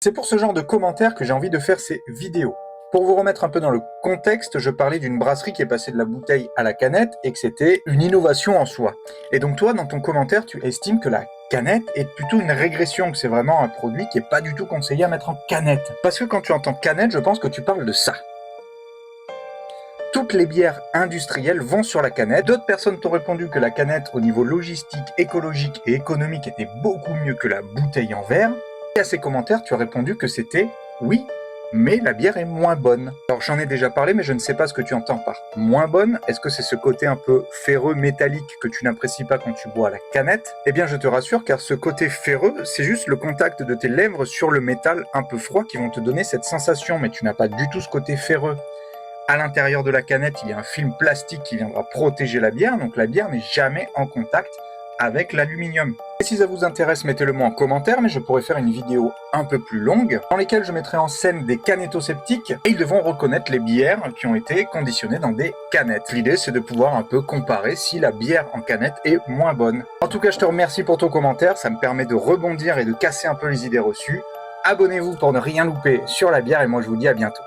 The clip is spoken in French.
C'est pour ce genre de commentaires que j'ai envie de faire ces vidéos. Pour vous remettre un peu dans le contexte, je parlais d'une brasserie qui est passée de la bouteille à la canette et que c'était une innovation en soi. Et donc toi, dans ton commentaire, tu estimes que la canette est plutôt une régression, que c'est vraiment un produit qui n'est pas du tout conseillé à mettre en canette. Parce que quand tu entends canette, je pense que tu parles de ça. Toutes les bières industrielles vont sur la canette. D'autres personnes t'ont répondu que la canette, au niveau logistique, écologique et économique, était beaucoup mieux que la bouteille en verre. Et à ces commentaires, tu as répondu que c'était oui, mais la bière est moins bonne. Alors j'en ai déjà parlé, mais je ne sais pas ce que tu entends par moins bonne. Est-ce que c'est ce côté un peu ferreux, métallique que tu n'apprécies pas quand tu bois la canette? Eh bien je te rassure, car ce côté ferreux, c'est juste le contact de tes lèvres sur le métal un peu froid qui vont te donner cette sensation, mais tu n'as pas du tout ce côté ferreux. À l'intérieur de la canette, il y a un film plastique qui viendra protéger la bière, donc la bière n'est jamais en contact avec l'aluminium. Et si ça vous intéresse, mettez-le moi en commentaire, mais je pourrais faire une vidéo un peu plus longue, dans laquelle je mettrai en scène des canetto-sceptiques, et ils devront reconnaître les bières qui ont été conditionnées dans des canettes. L'idée, c'est de pouvoir un peu comparer si la bière en canette est moins bonne. En tout cas, je te remercie pour ton commentaire, ça me permet de rebondir et de casser un peu les idées reçues. Abonnez-vous pour ne rien louper sur la bière, et moi je vous dis à bientôt.